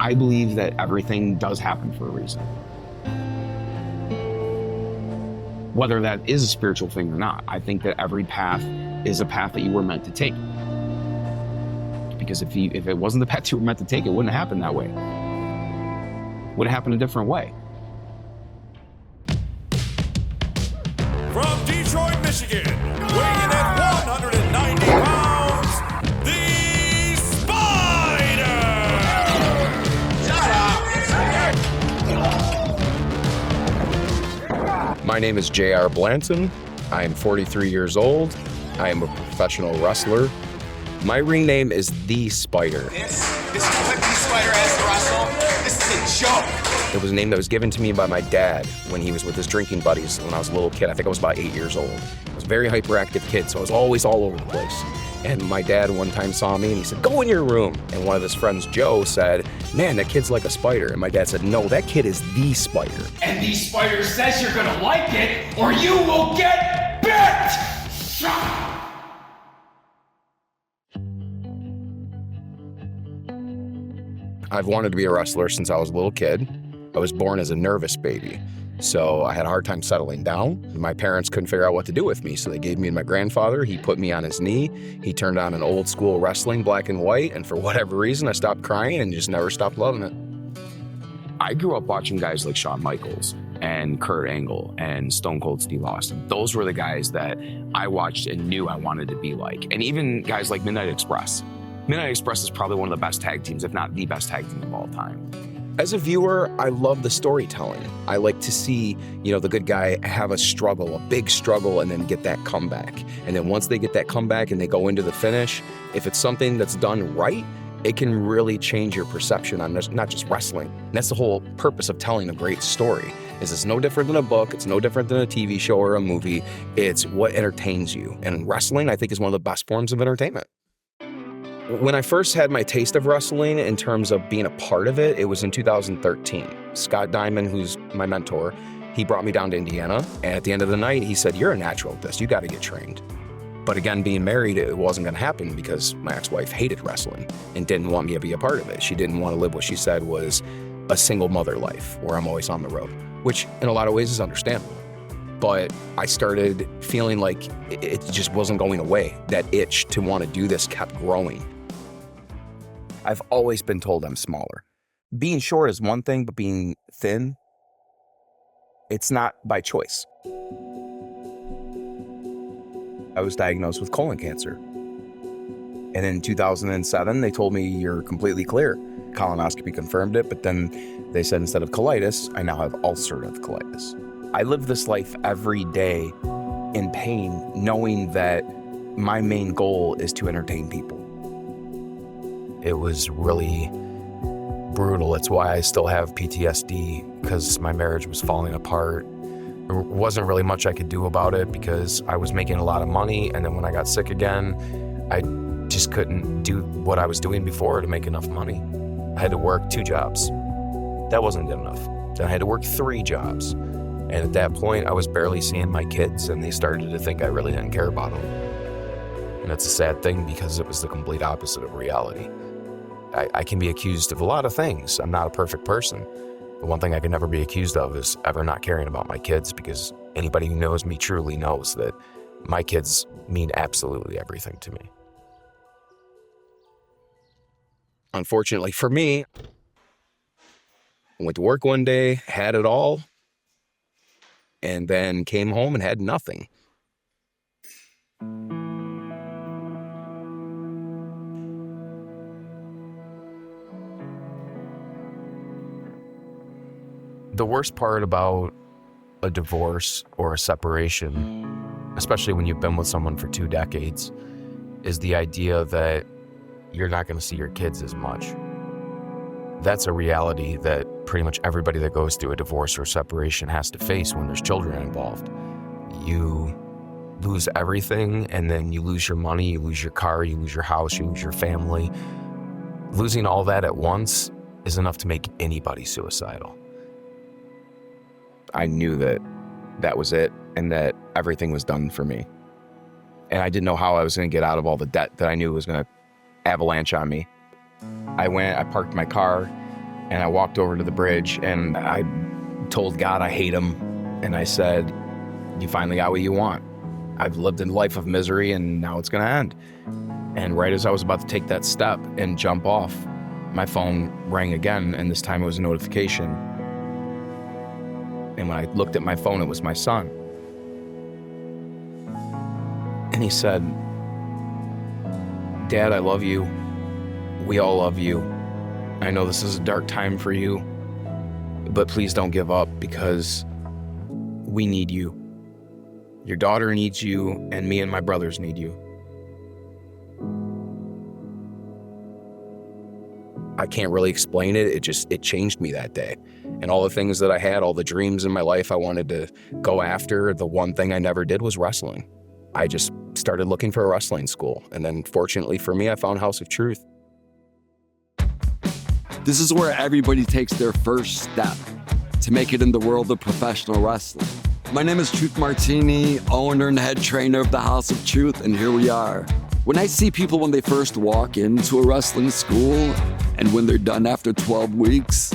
I believe that everything does happen for a reason. Whether that is a spiritual thing or not, I think that every path is a path that you were meant to take. Because if it wasn't the path you were meant to take, it wouldn't happen that way. It would have happened a different way. From Detroit, Michigan, weighing in at 190 pounds, the Spyder! Shut up! My name is J.R. Blanton. I am 43 years old. I am a professional wrestler. My ring name is The Spyder. This is what The Spyder has to wrestle? This is a joke. It was a name that was given to me by my dad when he was with his drinking buddies when I was a little kid. I think I was about 8 years old. I was a very hyperactive kid, so I was always all over the place. And my dad one time saw me and he said, "Go in your room." And one of his friends, Joe, said, "Man, that kid's like a spider." And my dad said, "No, that kid is The Spyder." And The Spyder says you're gonna like it or you will get bit! I've wanted to be a wrestler since I was a little kid. I was born as a nervous baby, so I had a hard time settling down. My parents couldn't figure out what to do with me, so they gave me to my grandfather. He put me on his knee. He turned on an old school wrestling, black and white, and for whatever reason, I stopped crying and just never stopped loving it. I grew up watching guys like Shawn Michaels and Kurt Angle and Stone Cold Steve Austin. Those were the guys that I watched and knew I wanted to be like. And even guys like Midnight Express. Midnight Express is probably one of the best tag teams, if not the best tag team of all time. As a viewer, I love the storytelling. I like to see, the good guy have a struggle, a big struggle, and then get that comeback. And then once they get that comeback and they go into the finish, if it's something that's done right, it can really change your perception on not just wrestling. And that's the whole purpose of telling a great story. It's no different than a book. It's no different than a TV show or a movie. It's what entertains you. And wrestling, I think, is one of the best forms of entertainment. When I first had my taste of wrestling in terms of being a part of it, it was in 2013. Scott Diamond, who's my mentor, he brought me down to Indiana. And at the end of the night, he said, "You're a natural at this. You got to get trained." But again, being married, it wasn't going to happen because my ex-wife hated wrestling and didn't want me to be a part of it. She didn't want to live what she said was a single mother life where I'm always on the road, which in a lot of ways is understandable. But I started feeling like it just wasn't going away. That itch to want to do this kept growing. I've always been told I'm smaller. Being short is one thing, but being thin, it's not by choice. I was diagnosed with colon cancer. And in 2007, they told me, "You're completely clear." Colonoscopy confirmed it, but then they said instead of colitis, I now have ulcerative colitis. I live this life every day in pain, knowing that my main goal is to entertain people. It was really brutal. It's why I still have PTSD, because my marriage was falling apart. There wasn't really much I could do about it because I was making a lot of money, and then when I got sick again, I just couldn't do what I was doing before to make enough money. I had to work 2 jobs. That wasn't good enough. Then I had to work 3 jobs. And at that point, I was barely seeing my kids, and they started to think I really didn't care about them. And it's a sad thing because it was the complete opposite of reality. I can be accused of a lot of things. I'm not a perfect person. The one thing I can never be accused of is ever not caring about my kids, because anybody who knows me truly knows that my kids mean absolutely everything to me. Unfortunately for me, I went to work one day, had it all, and then came home and had nothing. The worst part about a divorce or a separation, especially when you've been with someone for 2 decades, is the idea that you're not going to see your kids as much. That's a reality that pretty much everybody that goes through a divorce or separation has to face when there's children involved. You lose everything, and then you lose your money, you lose your car, you lose your house, you lose your family. Losing all that at once is enough to make anybody suicidal. I knew that that was it and that everything was done for me. And I didn't know how I was going to get out of all the debt that I knew was going to avalanche on me. I parked my car And I walked over to the bridge and I told God I hate him. And I said, you finally got what you want. I've lived a life of misery and now it's gonna end. And right as I was about to take that step and jump off, my phone rang again, and this time it was a notification. And when I looked at my phone, it was my son. And he said, Dad, I love you. We all love you. I know this is a dark time for you, but please don't give up because we need you. Your daughter needs you, and me and my brothers need you. I can't really explain it. It changed me that day. And all the things that I had, all the dreams in my life I wanted to go after, the one thing I never did was wrestling. I just started looking for a wrestling school. And then fortunately for me, I found House of Truth. This is where everybody takes their first step to make it in the world of professional wrestling. My name is Truth Martini, owner and head trainer of the House of Truth, and here we are. When I see people when they first walk into a wrestling school and when they're done after 12 weeks,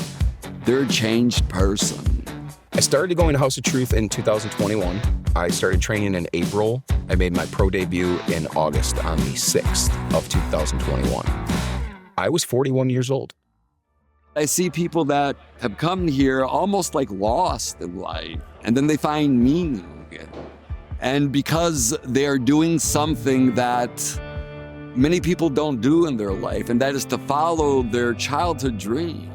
they're a changed person. I started going to House of Truth in 2021. I started training in April. I made my pro debut in August on the 6th of 2021. I was 41 years old. I see people that have come here almost like lost in life, and then they find meaning. And because they're doing something that many people don't do in their life, and that is to follow their childhood dream.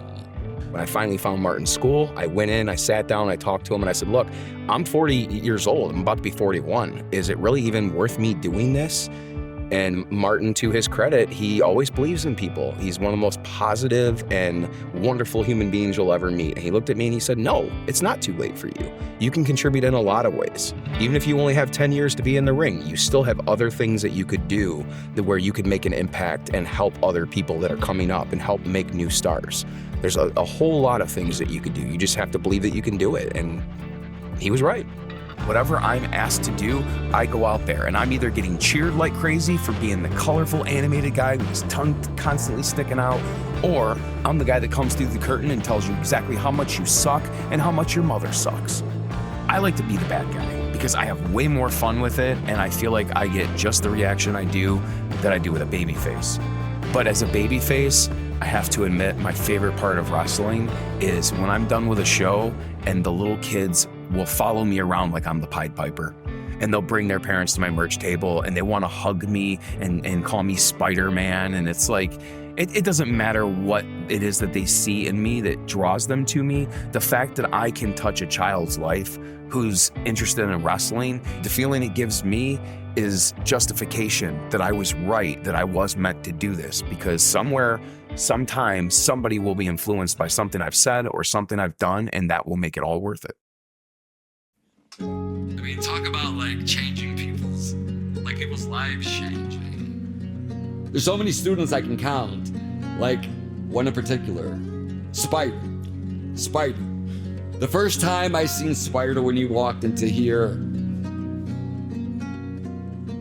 When I finally found Martin's school, I went in, I sat down, I talked to him, and I said, look, I'm 40 years old. I'm about to be 41. Is it really even worth me doing this? And Martin, to his credit, he always believes in people. He's one of the most positive and wonderful human beings you'll ever meet. And he looked at me and he said, no, it's not too late for you. You can contribute in a lot of ways. Even if you only have 10 years to be in the ring, you still have other things that you could do where you could make an impact and help other people that are coming up and help make new stars. There's a whole lot of things that you could do. You just have to believe that you can do it. And he was right. Whatever I'm asked to do, I go out there and I'm either getting cheered like crazy for being the colorful animated guy with his tongue constantly sticking out, or I'm the guy that comes through the curtain and tells you exactly how much you suck and how much your mother sucks. I like to be the bad guy because I have way more fun with it, and I feel like I get just the reaction I do that I do with a baby face. But as a baby face, I have to admit my favorite part of wrestling is when I'm done with a show and the little kids will follow me around like I'm the Pied Piper. And they'll bring their parents to my merch table and they want to hug me and call me Spider-Man. And it's like, it doesn't matter what it is that they see in me that draws them to me. The fact that I can touch a child's life who's interested in wrestling, the feeling it gives me is justification that I was right, that I was meant to do this, because somewhere, sometime, somebody will be influenced by something I've said or something I've done, and that will make it all worth it. I mean, talk about like changing people's lives changing. There's so many students I can count, like one in particular, Spyder. The first time I seen Spyder when he walked into here,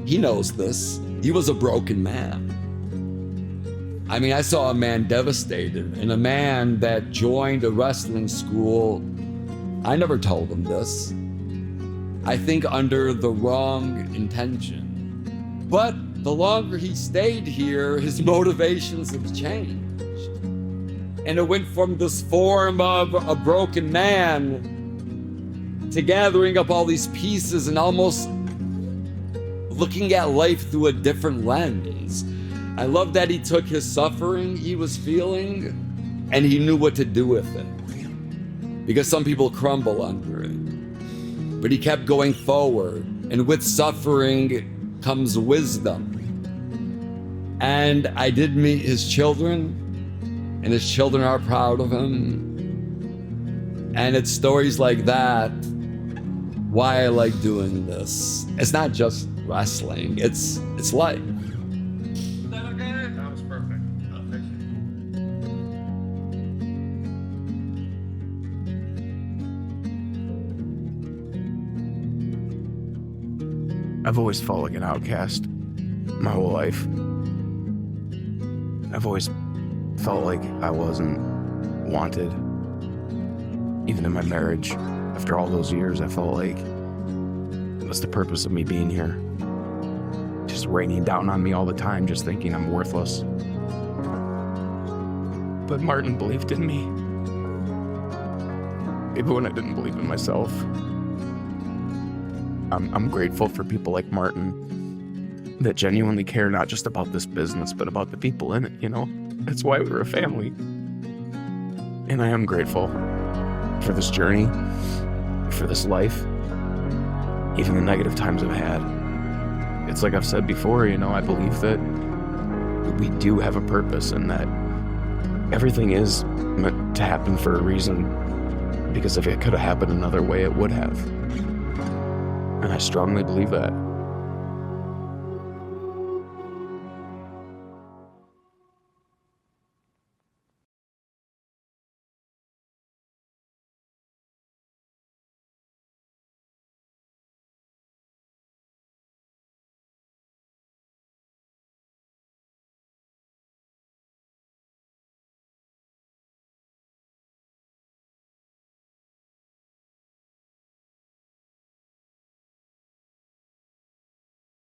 he knows this. He was a broken man. I mean, I saw a man devastated and a man that joined a wrestling school. I never told him this. I think under the wrong intention. But the longer he stayed here, his motivations have changed. And it went from this form of a broken man to gathering up all these pieces and almost looking at life through a different lens. I love that he took his suffering he was feeling and he knew what to do with it. Because some people crumble under it. But he kept going forward, and with suffering comes wisdom. And I did meet his children, and his children are proud of him. And it's stories like that why I like doing this. It's not just wrestling, it's life. Is that okay? That was perfect. I've always felt like an outcast my whole life. I've always felt like I wasn't wanted. Even in my marriage, after all those years, I felt like, what's the purpose of me being here? Just raining down on me all the time, just thinking I'm worthless. But Martin believed in me. Even when I didn't believe in myself. I'm grateful for people like Martin that genuinely care not just about this business, but about the people in it, you know? That's why we're a family. And I am grateful for this journey, for this life, even the negative times I've had. It's like I've said before, you know, I believe that we do have a purpose and that everything is meant to happen for a reason, because if it could have happened another way, it would have. And I strongly believe that.